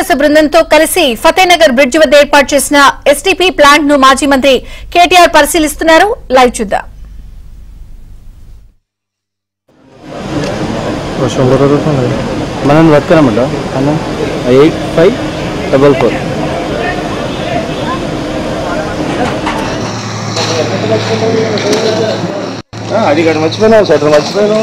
ఉన్నతాధికార బృందంతో కలిసి ఫతేనగర్ బ్రిడ్జ్ వద్ద ఏర్పాటు చేసిన ఎస్టీపీ ప్లాంట్ ను మాజీ మంత్రి కేటీఆర్ పరిశీలిస్తున్నారు. లైవ్ చూద్దాం. మనం వర్కనమాట 8544 అది గడ మర్చిపోయినా షటర్ మర్చిపోయాను.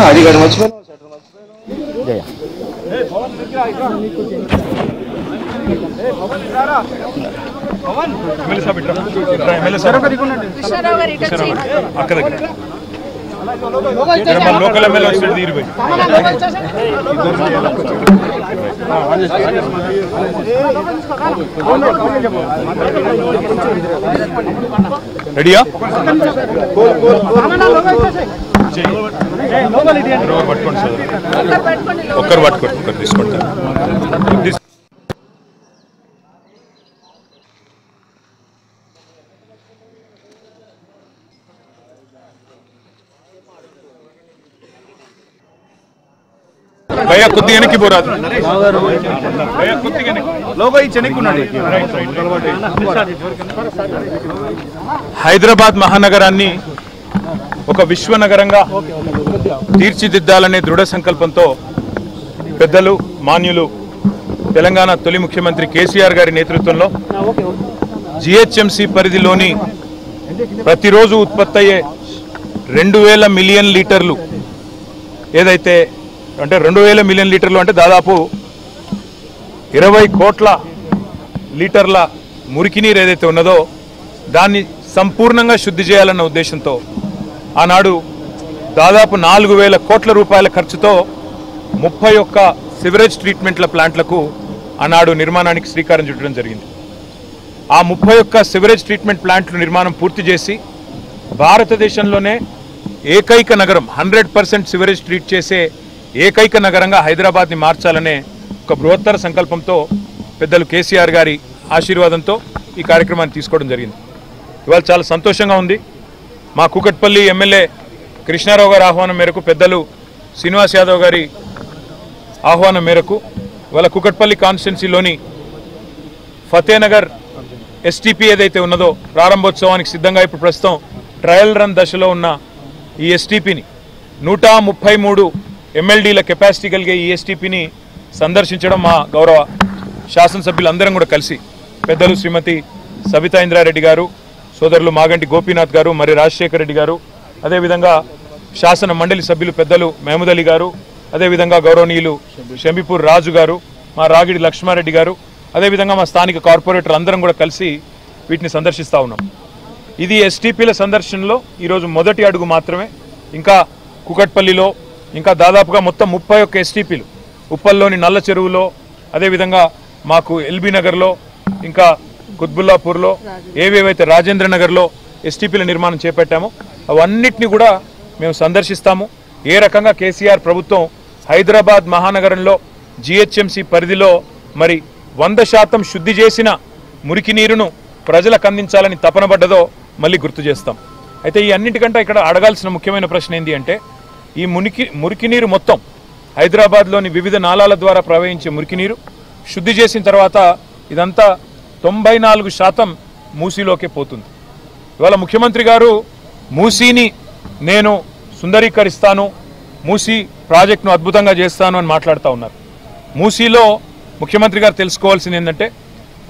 అది గడ మర్చిపోయాను షటర్ మర్చిపోయాను. లోకల్ ఎమ్మెల్యే వచ్చి తీరిపోయి రెడీయా పట్టుకోండి సార్, ఒక్కరు పట్టుకోండి, ఒక్కరు తీసుకుంటారు. భయ్యా కొద్దిగా వెనక్కి పోరాదు, హైదరాబాద్ మహానగరాన్ని ఒక విశ్వనగరంగా తీర్చిదిద్దాలనే దృఢ సంకల్పంతో పెద్దలు మాన్యులు తెలంగాణ తొలి ముఖ్యమంత్రి కేసీఆర్ గారి నేతృత్వంలో జిహెచ్ఎంసీ పరిధిలోని ప్రతిరోజు ఉత్పత్తి అయ్యే 2000 మిలియన్ లీటర్లు ఏదైతే అంటే 2000 మిలియన్ లీటర్లు అంటే దాదాపు 20 కోట్ల లీటర్ల మురికి నీరు ఏదైతే ఉన్నదో దాన్ని సంపూర్ణంగా శుద్ధి చేయాలన్న ఉద్దేశంతో ఆనాడు దాదాపు 4000 కోట్ల రూపాయల ఖర్చుతో 31 సివరేజ్ ట్రీట్మెంట్ల ప్లాంట్లకు ఆనాడు నిర్మాణానికి శ్రీకారం చుట్టడం జరిగింది. ఆ 31 సివరేజ్ ట్రీట్మెంట్ ప్లాంట్ల నిర్మాణం పూర్తి చేసి భారతదేశంలోనే ఏకైక నగరం 100% సివరేజ్ ట్రీట్ చేసే ఏకైక నగరంగా హైదరాబాద్ని మార్చాలనే ఒక బృహత్తర సంకల్పంతో పెద్దలు కేసీఆర్ గారి ఆశీర్వాదంతో ఈ కార్యక్రమాన్ని తీసుకోవడం జరిగింది. ఇవాళ చాలా సంతోషంగా ఉంది. మా కూకట్పల్లి ఎమ్మెల్యే కృష్ణారావు గారి ఆహ్వానం మేరకు, పెద్దలు శ్రీనివాస్ యాదవ్ గారి ఆహ్వానం మేరకు ఇవాళ కూకట్పల్లి కాన్స్టిట్యున్సీలోని ఫతేనగర్ ఎస్టీపీ ఏదైతే ఉన్నదో ప్రారంభోత్సవానికి సిద్ధంగా ఇప్పుడు ప్రస్తుతం ట్రయల్ రన్ దశలో ఉన్న ఈ ఎస్టీపీని 133 MLDల కెపాసిటీ కలిగే ఈ ఎస్టీపీని సందర్శించడం మా గౌరవ శాసనసభ్యులందరం కూడా కలిసి పెద్దలు శ్రీమతి సబితా ఇంద్రారెడ్డి గారు, సోదరులు మాగంటి గోపీనాథ్ గారు, మరి రాజశేఖర రెడ్డి గారు, అదేవిధంగా శాసన మండలి సభ్యులు పెద్దలు మహమూద్ అలీ గారు, అదేవిధంగా గౌరవనీయులు షంబిపూర్ రాజు గారు, మా రాగిడి లక్ష్మారెడ్డి గారు, అదేవిధంగా మా స్థానిక కార్పొరేటర్ అందరం కూడా కలిసి వీటిని సందర్శిస్తూ ఉన్నాం. ఇది ఎస్టీపీల సందర్శనలో ఈరోజు మొదటి అడుగు మాత్రమే. ఇంకా కూకట్పల్లిలో ఇంకా దాదాపుగా మొత్తం 31 ఎస్టీపీలు, ఉప్పల్లోని నల్ల చెరువులో, అదేవిధంగా మాకు ఎల్బీ నగర్లో, ఇంకా కుత్బుల్లాపూర్లో, ఏవేవైతే రాజేంద్ర నగర్లో ఎస్టీపీల నిర్మాణం చేపట్టామో అవన్నిటిని కూడా మేము సందర్శిస్తాము. ఏ రకంగా కేసీఆర్ ప్రభుత్వం హైదరాబాద్ మహానగరంలో జిహెచ్ఎంసీ పరిధిలో మరి 100% శుద్ధి చేసిన మురికి నీరును ప్రజలకు అందించాలని తపన పడ్డదో మళ్ళీ గుర్తు చేస్తాం. అయితే ఈ అన్నింటికంటే ఇక్కడ అడగాల్సిన ముఖ్యమైన ప్రశ్న ఏంటి అంటే, ఈ మురికి నీరు మొత్తం హైదరాబాద్లోని వివిధ నాలాల ద్వారా ప్రవహించే మురికి నీరు శుద్ధి చేసిన తర్వాత ఇదంతా 94% మూసీలోకే పోతుంది. ఇవాళ ముఖ్యమంత్రి గారు మూసీని నేను సుందరీకరిస్తాను, మూసీ ప్రాజెక్టును అద్భుతంగా చేస్తాను అని మాట్లాడుతూ ఉన్నారు. మూసీలో ముఖ్యమంత్రి గారు తెలుసుకోవాల్సింది ఏంటంటే,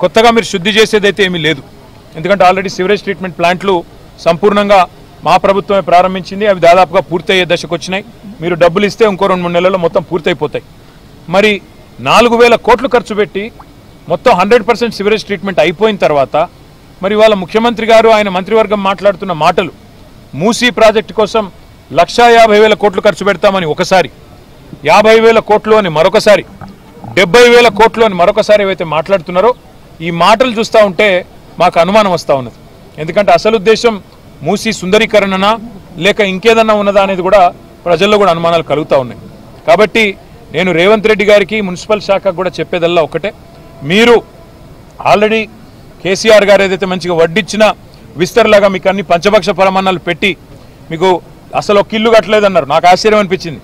కొత్తగా మీరు శుద్ధి చేసేదైతే ఏమీ లేదు. ఎందుకంటే ఆల్రెడీ సివరేజ్ ట్రీట్మెంట్ ప్లాంట్లు సంపూర్ణంగా మా ప్రభుత్వమే ప్రారంభించింది. అవి దాదాపుగా పూర్తయ్యే దశకు వచ్చినాయి. మీరు డబ్బులు ఇస్తే ఇంకో 2-3 నెలల్లో మొత్తం పూర్తయిపోతాయి. మరి 4000 కోట్లు ఖర్చు పెట్టి మొత్తం 100% సివరేజ్ ట్రీట్మెంట్ అయిపోయిన తర్వాత మరి వాళ్ళ ముఖ్యమంత్రి గారు ఆయన మంత్రివర్గం మాట్లాడుతున్న మాటలు, మూసీ ప్రాజెక్టు కోసం 1,50,000 కోట్లు ఖర్చు పెడతామని ఒకసారి, 50,000 కోట్లు అని మరొకసారి, 70,000 కోట్లు అని మరొకసారి ఏవైతే మాట్లాడుతున్నారో ఈ మాటలు చూస్తూ ఉంటే మాకు అనుమానం వస్తూ ఉన్నది. ఎందుకంటే అసలు ఉద్దేశం మూసి సుందరీకరణనా లేక ఇంకేదన్నా ఉన్నదా అనేది కూడా ప్రజల్లో కూడా అనుమానాలు కలుగుతూ ఉన్నాయి. కాబట్టి నేను రేవంత్ రెడ్డి గారికి మున్సిపల్ శాఖకు కూడా చెప్పేదల్లా ఒకటే, మీరు ఆల్రెడీ కేసీఆర్ గారు ఏదైతే మంచిగా వడ్డిచ్చిన విస్తరలాగా మీకు అన్ని పంచపక్ష ప్రమాణాలు పెట్టి మీకు అసలు ఒక ఇల్లు కట్టలేదన్నారు. నాకు ఆశ్చర్యం అనిపించింది.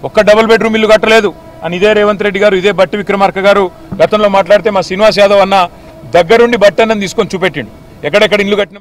ఒక్క డబుల్ బెడ్రూమ్ ఇల్లు కట్టలేదు అని ఇదే రేవంత్ రెడ్డి గారు, ఇదే బట్టి విక్రమార్క గారు గతంలో మాట్లాడితే మా శ్రీనివాస్ యాదవ్ అన్న దగ్గరుండి బట్టన్నని తీసుకొని చూపెట్టిండు ఎక్కడెక్కడ ఇల్లు కట్టిన